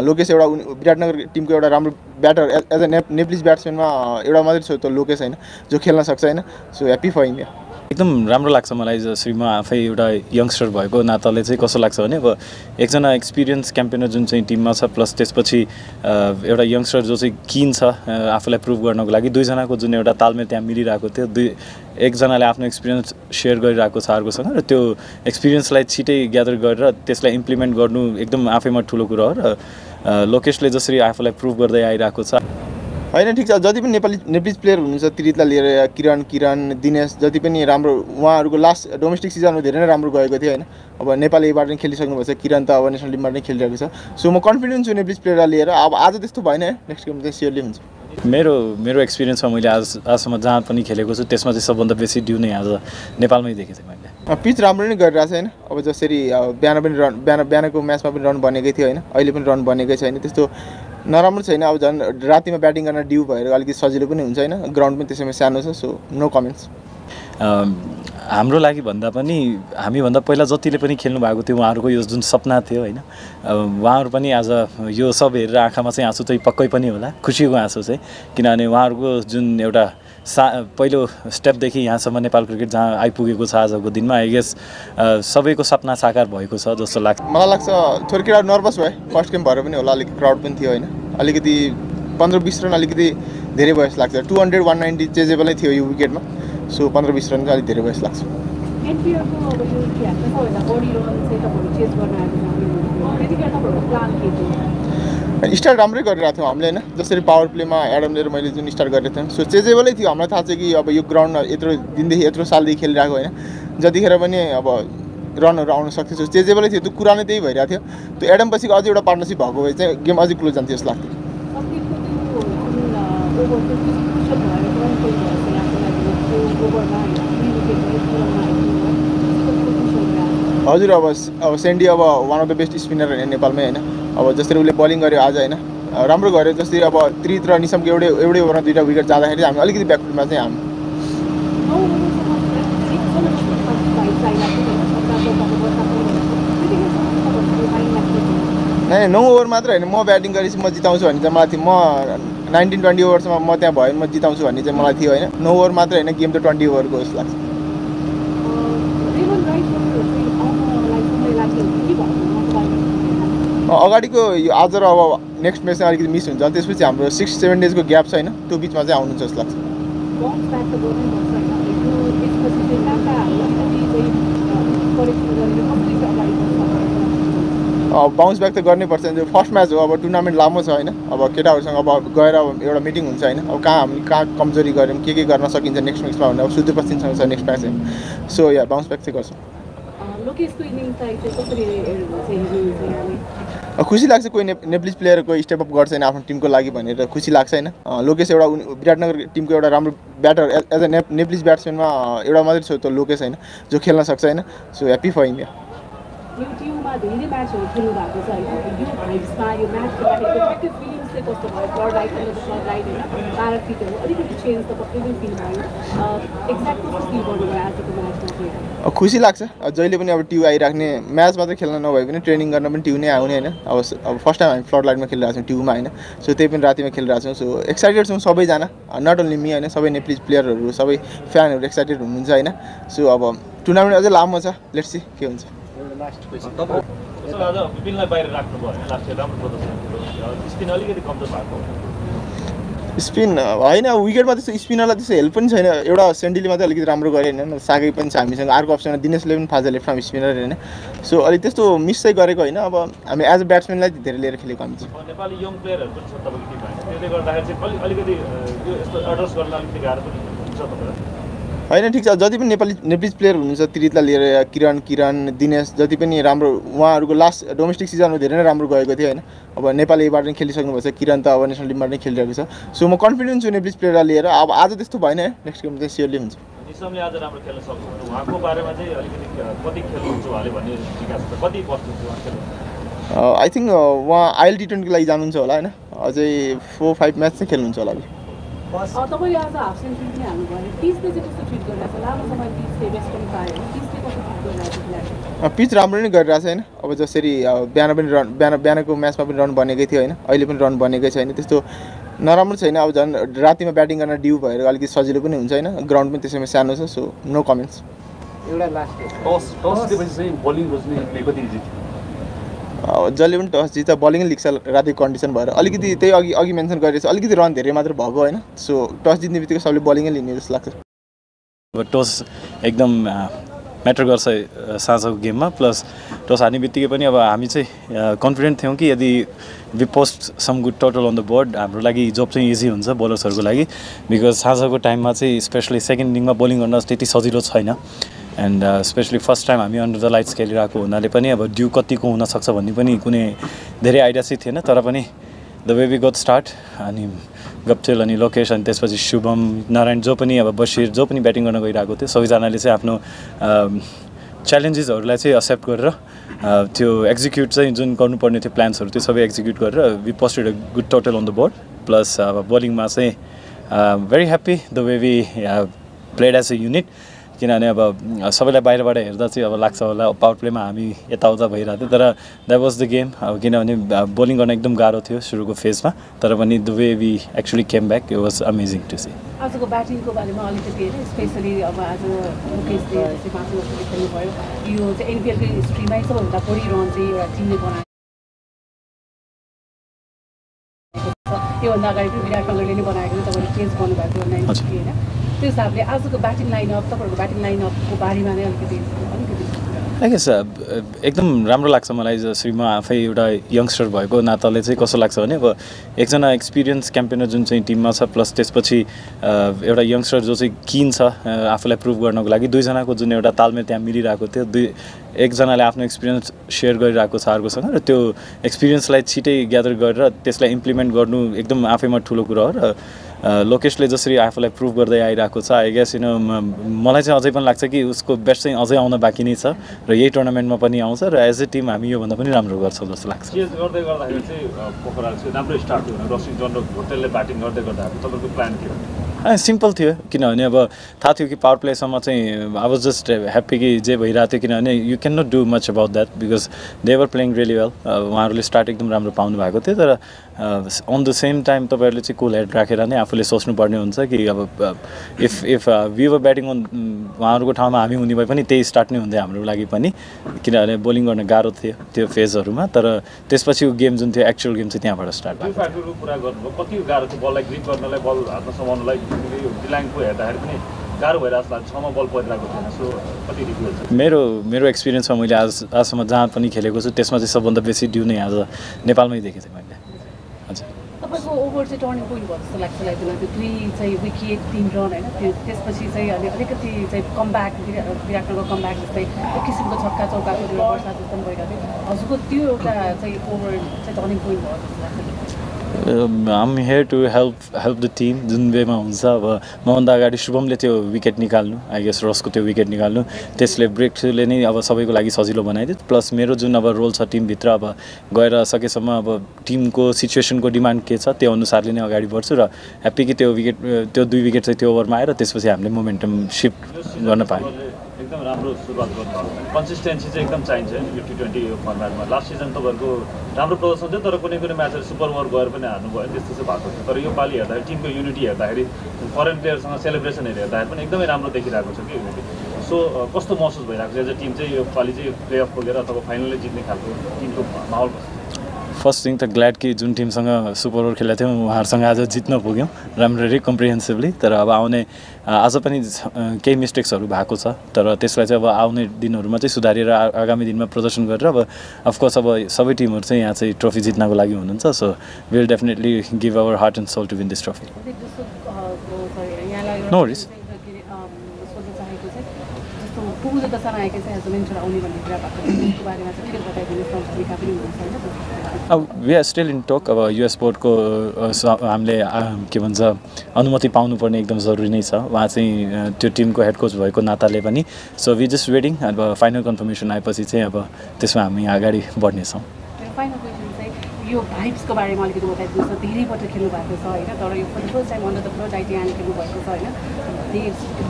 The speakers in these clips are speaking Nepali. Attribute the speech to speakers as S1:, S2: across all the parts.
S1: लोकेश एउटा विराटनगर टिमको एउटा राम्रो ब्याटर एज अ नेप्लिज ब्याट्सम्यानमा एउटा मात्रै छ त्यो लोकेश हैन जो खेल्न सक्छ हैन सो ह्याप्पी फर हिम
S2: एकदम राम्रो लाग्छ मलाई जसरी म आफै एउटा यङ्स्टर भएको नाताले चाहिँ कस्तो लाग्छ भने अब एकजना एक्सपिरियन्स क्याम्पेनर जुन चाहिँ टिममा छ प्लस त्यसपछि एउटा यङ्स्टर जो चाहिँ किन छ आफूलाई प्रुभ गर्नको लागि दुईजनाको जुन एउटा तालमेल त्यहाँ मिलिरहेको थियो एकजनाले आफ्नो एक्सपिरियन्स सेयर गरिरहेको छ अर्कोसँग र त्यो एक्सपिरियन्सलाई छिटै ग्यादर गरेर त्यसलाई इम्प्लिमेन्ट गर्नु एकदम आफैमा ठुलो कुरा हो र लोकेशले जसरी आफूलाई प्रुभ गर्दै आइरहेको छ
S1: हैन ठिक छ जति पनि नेप्लिज प्लेयर हुनुहुन्छ तिरितलाई लिएर किरण दिनेश जति पनि राम्रो उहाँहरूको लास्ट डोमेस्टिक सिजनमा धेरै नै राम्रो गएको थियो हैन अब नेपाल एबाट नै खेलिसक्नु भएको छ किरण त अब नेसनल टिमबाट नै खेलिरहेको छ सो म कन्फिडेन्ट छु नेप्लिज प्लेयरलाई लिएर अब आज त्यस्तो भएन नेक्स्ट गेम चाहिँ स्योरली हुन्छ
S2: मेरो एक्सपिरियन्समा मैले आजसम्म जहाँ पनि खेलेको छु त्यसमा चाहिँ सबभन्दा बेसी ड्यू नै आज नेपालमै देखेँ थिएँ मैले
S1: पिच राम्रो नै गरिरहेको छ हैन अब जसरी बिहानको म्याचमा पनि रन बनेकै थियो हैन अहिले पनि रन बनेकै छैन त्यस्तो नराम्रो छैन अब झन् रातिमा ब्याटिङ गर्न ड्यू भएर अलिकति सजिलो पनि हुन्छ हैन ग्राउन्ड पनि त्यसैमा सानो छ सो नो कमेन्ट्स
S2: हाम्रो लागि भन्दा पनि हामीभन्दा पहिला जतिले पनि खेल्नु भएको थियो उहाँहरूको यो जुन सपना थियो हैन उहाँहरू पनि आज यो सब हेरेर आँखामा चाहिँ आँसु चाहिँ पक्कै पनि होला खुसीको आँसु चाहिँ किनभने उहाँहरूको जुन एउटा पहिलो स्टेपदेखि यहाँसम्म नेपाल क्रिकेट जहाँ आइपुगेको छ आजको दिनमा आई गेस सबैको सपना साकार भएको छ जस्तो लाग्छ
S1: मलाई लाग्छ थोरै केटा नर्भस भयो फर्स्ट गेम भएर पनि होला अलिकति क्राउड पनि थियो हैन अलिकति 15-20 रन अलिकति धेरै भयो जस्तो लाग्छ 200-190 चेजेबल नै थियो यो विकेटमा सो 15-20 रन चाहिँ अलिक धेरै भयो जस्तो लाग्छ स्टार्ट राम्रै गरिरहेको थियौँ हामीले होइन जसरी पावर प्लेमा एडमले मैले जुन स्टार्ट गरेको थियौँ सो चेजेबलै थियो हामीलाई थाहा छ कि अब यो ग्राउन्ड यत्रो दिनदेखि यत्रो सालदेखि खेलिरहेको होइन जतिखेर पनि अब रनहरू आउन सक्थ्यो सो चेजेबलै थियो त्यो कुरा नै त्यही भइरहेको थियो त्यो एडम पछिको अझै एउटा पार्टनरसिप भएको भए चाहिँ गेम अझै क्लोज जान्थ्यो जस्तो लाग्थ्यो हजुर अब सेन्डी अब one of the best spinner होइन नेपालमै होइन अब जसरी उसले बलिङ गर्यो आज होइन राम्रो गर्यो जस्तै अब त्रित र निशमको एउटै ओभरमा 2टा विकेट जाँदाखेरि हामी अलिकति ब्याकफुटमा चाहिँ हामी नै 9 ओभर मात्र होइन म ब्याटिङ गरेपछि म जिताउँछु भन्ने चाहिँ मलाई थियो म 19-20 ओभरसम्म म त्यहाँ भयो म जिताउँछु भन्ने चाहिँ मलाई थियो होइन 9 ओभर मात्र होइन गेम त 20 ओभरको जस्तो लाग्छ अगाडिको यो आज र अब नेक्स्ट म्याचमा अलिकति मिस हुन्छ त्यसपछि हाम्रो 6-7 डेजको ग्याप छ होइन त्यो बिचमा चाहिँ आउनुहुन्छ जस्तो लाग्छ बाउन्स ब्याक त गर्नै पर्छ जो फर्स्ट म्याच हो अब टुर्नामेन्ट लामो छ होइन अब केटाहरूसँग अब गएर एउटा मिटिङ हुन्छ होइन अब हामीले कहाँ कमजोरी गऱ्यौँ के गर्न सकिन्छ नेक्स्ट म्याचमा भने अब सुदूरपश्चिमसँग छ नेक्स्ट म्याच सो या बाउन्स ब्याक चाहिँ गर्छौँ खुसी लाग्छ कोही नेप्लिज प्लेयरको स्टेप अप गर्छ होइन आफ्नो टिमको लागि भनेर खुसी लाग्छ होइन लोकेश एउटा विराटनगर टिमको एउटा राम्रो ब्याटर एज अ नेप्लिज ब्याट्सम्यानमा एउटा मात्रै छ त्यो लोकेश होइन जो खेल्न सक्छ होइन सो ह्याप्पी फर हिम
S3: यो टिममा धेरै म्याचहरू खेल्नु भएको छ होइन यो भाइब्समा यो म्याच खेल्दाखेरि इफेक्टिभ फिलिङ्स चाहिँ कस्तो भयो flood right and flood right होइन प्याराफिटहरू अलिकति चेन्ज त पक्कै पनि फिल भयो एक्ज्याक्ट कस्तो फिल गर्नुभयो आजको म्याचमा चाहिँ
S1: खुसी लाग्छ जहिले पनि अब ट्यु आइराख्ने म्याच मात्रै खेल्न नभए पनि ट्रेनिङ गर्न पनि ट्यु नै आउने होइन अब फर्स्ट टाइम हामी फ्लड लाइटमा खेलिरहेको छौँ ट्युमा होइन सो त्यही पनि रातिमा खेलिरहेको छौँ सो एक्साइटेड छौँ सबैजना नट ओन्ली मी होइन सबै नेप्लिज प्लेयरहरू सबै फ्यानहरू एक्साइटेड हुनुहुन्छ होइन सो अब टुर्नामेन्ट अझै लामो छ लेट्स सी के हुन्छ स्पिन होइन विकेटमा त्यस्तो स्पिनरलाई त्यस्तो हेल्प पनि छैन एउटा सेन्डीले मात्रै अलिकति राम्रो गरे होइन सागै पनि छ हामीसँग अर्को अप्सनमा दिनेशले पनि फाजा लेफ्ट आर्म स्पिनर होइन सो अलिक त्यस्तो मिस चाहिँ गरेको होइन अब हामी एज अ ब्याट्सम्यानलाई धेरै लिएर खेलेको हामी चाहिँ
S4: नेपाली यङ प्लेयरहरू पनि छ तपाईँको टिममा होइन त्यसले गर्दाखेरि चाहिँ अलिकति यो यस्तो एड्रेस गर्न अलिकति गाह्रो पनि हुन्छ तपाईँलाई
S1: होइन ठिक छ जति पनि नेप्लिज प्लेयर हुनुहुन्छ तिरितलाई लिएर किरण दिनेश जति पनि राम्रो उहाँहरूको लास्ट डोमेस्टिक सिजनमा धेरै नै राम्रो गएको थियो होइन अब नेपाल एबाट नै खेलिसक्नु भएको छ किरण त अब नेसनल टिमबाट नै खेलिरहेको छ सो म कन्फिडेन्ट छु नेप्लिज प्लेयरलाई लिएर अब आज त्यस्तो भएन नेक्स्ट गेम चाहिँ स्योरली हुन्छ
S4: निशमले आज राम्रो खेल्न सक्नुहुन्छ उहाँको बारेमा चाहिँ अलिकति कति खेल्नुहुन्छ उहाँले भन्ने जिज्ञासा छ कति पर्सेन्ट उहाँ खेल्नुहुन्छ
S1: आई थिङ्क उहाँ आइएल T20को लागि जानुहुन्छ होला होइन अझै 4-5 म्याच चाहिँ खेल्नुहुन्छ होला
S3: तपाईँले आज हाफ सेन्चुरी पनि हाल्नुभयो पिचले चाहिँ कस्तो ट्रिट गरिरहेको छ लामो समय पिचले बेस्ट पनि पायो पिचले कस्तो ट्रिट
S1: पिच राम्रो नै गरिरहेको छ होइन अब जसरी बिहान पनि रन बिहानको म्याचमा पनि रन बनेकै थियो होइन अहिले पनि रन बनेकै छैन त्यस्तो नराम्रो छैन अब झन् रातिमा ब्याटिङ गर्न ड्यू भएर अलिकति सजिलो पनि हुन्छ होइन ग्राउन्ड पनि त्यसैमा सानो छ सो नो कमेन्ट्स जसले पनि टस जित्छ बलिङ लिग्छ रातिको कन्डिसन भएर अलिकति त्यही अघि मेन्सन गरिरहेछ अलिकति रन धेरै मात्र भएको होइन सो टस जित्ने बित्तिकै सबले बलिङै लिने जस्तो लाग्छ
S2: अब टस एकदम म्याटर गर्छ साँझको गेममा प्लस टस हार्ने बित्तिकै पनि अब हामी चाहिँ कन्फिडेन्ट थियौँ कि यदि we post some good total on the board हाम्रो लागि जब चाहिँ इजी हुन्छ बोलर्सहरूको लागि बिकज साँझको टाइममा चाहिँ स्पेसली सेकेन्ड इनिङमा बोलिङ गर्न त्यति सजिलो छैन एन्ड स्पेसली फर्स्ट टाइम हामी अन्डर द लाइट्स खेलिरहेको हुनाले पनि अब ड्यू कतिको हुनसक्छ भन्ने पनि कुनै धेरै आइडिया चाहिँ थिएन तर पनि the way we got start अनि गप्चेल अनि लोकेश अनि त्यसपछि शुभम नारायण जो पनि अब बसिर जो पनि ब्याटिङ गर्न गइरहेको थियो सबैजनाले चाहिँ आफ्नो च्यालेन्जेसहरूलाई चाहिँ एक्सेप्ट गरेर त्यो एक्जिक्युट चाहिँ जुन गर्नुपर्ने थियो प्लान्सहरू त्यो सबै एक्जिक्युट गरेर we posted a good total on the board plus अब बोलिङमा चाहिँ very happy the way we played as a unit किनभने अब सबैलाई बाहिरबाट हेर्दा चाहिँ अब लाग्छ होला पावर प्लेमा हामी यताउता भइरहेको थियो तर द्याट वाज द गेम अब किनभने बोलिङ गर्न एकदम गाह्रो थियो सुरुको फेजमा तर पनि the way we actually came back it was amazing to see
S3: आजको ब्याटिङको बारेमा अलिकति होइन स्पेसली अब आज मुकेशले चाहिँ 5 वर्षले खेल्नुभयो यो चाहिँ एनपिएलको हिस्ट्रीमै सबैभन्दा बढी रन चाहिँ एउटा टिमले बनाएको योभन्दा अगाडि पनि विराट कोहलीले नै बनाएको थियो तपाईँले चेन्ज गर्नुभएको 90 होइन त्यो हिसाबले आजको ब्याटिङ लाइनअप तपाईँहरूको ब्याटिङ लाइनअपको बारेमा नै अलिकति
S2: आई गेस एकदम राम्रो लाग्छ मलाई जसरी म आफै एउटा यङ्स्टर भएको नाताले चाहिँ कस्तो लाग्छ भने अब एकजना एक्सपिरियन्स क्याम्पेनर जुन चाहिँ टिममा छ प्लस त्यसपछि एउटा यङ्स्टर जो चाहिँ किन छ आफूलाई प्रुभ गर्नको लागि दुईजनाको जुन एउटा तालमेल त्यहाँ मिलिरहेको थियो एकजनाले आफ्नो एक्सपिरियन्स सेयर गरिरहेको छ अर्कोसँग र त्यो एक्सपिरियन्सलाई छिटै ग्यादर गरेर त्यसलाई इम्प्लिमेन्ट गर्नु एकदम आफैमा ठुलो कुरा हो र लोकेशले जसरी आफूलाई प्रुभ गर्दै आइरहेको छ आई गेस मलाई चाहिँ अझै पनि लाग्छ कि उसको बेस्ट चाहिँ अझै आउन बाँकी नै छ र यही टुर्नामेन्टमा पनि आउँछ र एज ए टिम हामी योभन्दा पनि राम्रो गर्छौँ जस्तो लाग्छ
S4: गर्दै गर्दाखेरि चाहिँ पोखरा चाहिँ राम्रो स्टार्ट थियो रसिङ जन र भोटेलले ब्याटिङ गर्दै गर्दा तपाईँको प्लान के हो
S2: सिम्पल थियो किनभने अब थाहा थियो कि पावर प्लेसम्म चाहिँ आई वाज जस्ट ह्याप्पी कि जे भइरहेको थियो किनभने you can not do much about that because they were playing really well उहाँहरूले स्टार्ट एकदम राम्रो पाउनु भएको थियो तर अन द सेम टाइम तपाईँहरूले चाहिँ कुल हेड राखेर नै आफूले सोच्नुपर्ने हुन्छ कि अब if we were batting on उहाँहरूको ठाउँमा हामी हुने भए पनि त्यही स्टार्ट नै हुन्थ्यो हाम्रो लागि पनि किनभने बोलिङ गर्न गाह्रो थियो त्यो फेजहरूमा तर त्यसपछि गेम जुन थियो एक्चुअल गेम चाहिँ त्यहाँबाट स्टार्ट भएको
S4: कुरा गर्नुभयो कति गाह्रो थियो बललाई ग्रिप गर्नलाई बल हातमा समाउनलाई दिलाङको हेर्दाखेरि पनि गाह्रो भइरहेको छ छमा बल परिरहेको थिएन सो कति रिभ्यू छ
S2: मेरो एक्सपिरियन्समा मैले आजसम्म जहाँ पनि खेलेको छु त्यसमा चाहिँ सबभन्दा बेसी ड्यू नै आज नेपालमै देखेको थिएँ मैले हजुर
S3: तपाईँको ओभर चाहिँ टर्निङ पोइन्ट भयो जस्तो लाग्छ लाग्दैन त्यो 3 चाहिँ विकेट 3 रन होइन त्यसपछि चाहिँ अलिकति चाहिँ कमब्याक विराटको कमब्याक जस्तै एक किसिमको छक्का चौकाको वर्षा जस्तो पनि भइरहेको थियो हजुरको त्यो एउटा चाहिँ ओभर चाहिँ टर्निङ पोइन्ट भयो जस्तो लाग्छ
S2: I'm here to help the team जुन वेमा हुन्छ अब मभन्दा अगाडि शुभमले त्यो विकेट निकाल्नु आई गेस रसको त्यो विकेट निकाल्नु त्यसले ब्रेक थ्रुले नै अब सबैको लागि सजिलो बनाइदियो प्लस मेरो जुन अब रोल छ टिमभित्र अब गएर सकेसम्म अब टिमको सिचुएसनको डिमान्ड के छ त्यो अनुसारले नै अगाडि बढ्छु र ह्याप्पी कि त्यो 2 विकेट चाहिँ त्यो ओभरमा आएर त्यसपछि हामीले मोमेन्टम सिफ्ट गर्न पायौँ
S4: एकदम राम्रो सुरुवात गर्नुभयो कन्सिस्टेन्सी चाहिँ एकदम चाहिन्छ यो T20 फर्मेटमा लास्ट सिजन तपाईँहरूको राम्रो प्रदर्शन थियो तर कुनै म्याचहरू सुपर ओभर गएर पनि हार्नुभयो त्यस्तो चाहिँ भएको थियो तर यो पालि हेर्दाखेरि टिमको युनिटी हेर्दाखेरि फरेन प्लेयरसँग सेलिब्रेसनहरू हेर्दाखेरि पनि एकदमै राम्रो देखिरहेको छ कि युनिटी सो कस्तो महसुस भइरहेको छ एज अ टिम चाहिँ यो पालि चाहिँ प्लेअफ पुगेर अथवा फाइनलले जित्ने खालको टिमको माहौल
S2: फर्स्ट थिङ त ग्ल्याड कि जुन टिमसँग सुपर ओभर खेलेको थियौँ उहाँहरूसँग आज जित्न पुग्यौँ राम्ररी कम्प्रिहेन्सिभली तर अब आउने आज पनि केही मिस्टेक्सहरू भएको छ तर त्यसलाई चाहिँ अब आउने दिनहरूमा चाहिँ सुधारेर आगामी दिनमा प्रदर्शन गरेर अब अफकोर्स अब सबै टिमहरू चाहिँ यहाँ चाहिँ ट्रफी जित्नको लागि हुनुहुन्छ so will definitely give our heart and soul to win this trophy no worries uh we are still in touch uh US बोर्डको हामीले के भन्छ अनुमति पाउनुपर्ने एकदम जरुरी नै छ उहाँ चाहिँ त्यो टिमको हेड कोच भएको नाताले पनि सो वी जस्ट वेटिङ अब फाइनल कन्फर्मेसन आएपछि चाहिँ अब त्यसमा हामी अगाडि बढ्नेछौँ
S3: फाइनल क्वेसन चाहिँ यो भाइब्सको बारेमा अलिकति बताइदिनुहोस् न। धेरैपल्ट खेल्नु भएको छ होइन, तर यो for the first time under the floodlights यहाँ खेल्नु भएको छ होइन,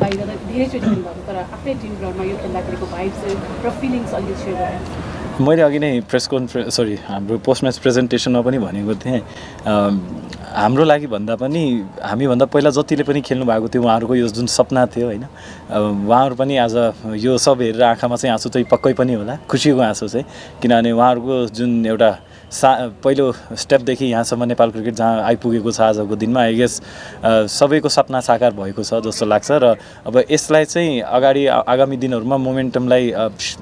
S3: बाहिर त धेरैचोटि खेल्नु भएको, तर आफ्नै टिम ग्राउन्डमा यो खेल्दाखेरिको भाइब्स र फिलिङ्स अलिकति सेयर गराइदिनुहोस्।
S2: मैले अघि नै प्रेस कन्फरेन्स हाम्रो पोस्ट म्याच प्रेजेन्टेसनमा पनि भनेको थिएँ, हाम्रो लागि भन्दा पनि हामीभन्दा पहिला जतिले पनि खेल्नु भएको थियो उहाँहरूको यो जुन सपना थियो होइन, उहाँहरू पनि आज यो सब हेरेर आँखामा चाहिँ आँसु चाहिँ पक्कै पनि होला, खुसीको आँसु चाहिँ, किनभने उहाँहरूको जुन एउटा पहिलो स्टेपदेखि यहाँसम्म नेपाल क्रिकेट जहाँ आइपुगेको छ आजको दिनमा, आई गेस सबैको सपना साकार भएको छ जस्तो लाग्छ। र अब यसलाई चाहिँ अगाडि आगामी दिनहरूमा मोमेन्टमलाई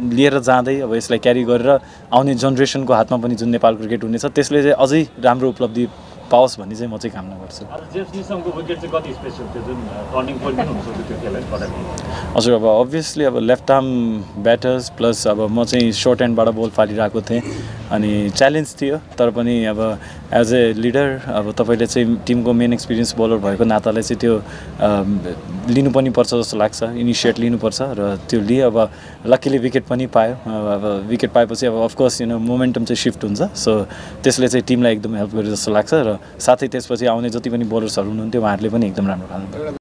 S2: लिएर जाँदै अब यसलाई क्यारी गरेर आउने जेनेरेसनको हातमा पनि जुन नेपाल क्रिकेट हुनेछ त्यसले चाहिँ अझै राम्रो उपलब्धि पाओस् भन्ने चाहिँ म चाहिँ कामना गर्छु।
S4: जेम्स निसमको विकेट चाहिँ कति स्पेसल थियो, जुन टर्निङ पोइन्ट पनि हुनसक्यो त्यो खेललाई?
S2: हजुर, अब अभियसली अब लेफ्ट आर्म ब्याटर्स प्लस अब म चाहिँ सर्ट ह्यान्डबाट बल फालिरहेको थिएँ अनि च्यालेन्ज थियो, तर पनि अब एज ए लिडर अब तपाईँले चाहिँ टिमको मेन एक्सपिरियन्स बलर भएको नाताले चाहिँ त्यो लिनु पनि पर्छ जस्तो लाग्छ, इनिसिएट लिनुपर्छ र त्यो लिए। अब लक्कीले विकेट पनि पायो, अब विकेट पाएपछि अब अफकोर्स मोमेन्टम चाहिँ सिफ्ट हुन्छ, सो त्यसले चाहिँ टिमलाई एकदम हेल्प गर्यो जस्तो लाग्छ। र साथै त्यसपछि आउने जति पनि बलर्सहरू हुनुहुन्थ्यो उहाँहरूले पनि एकदम राम्रो खेल्नु।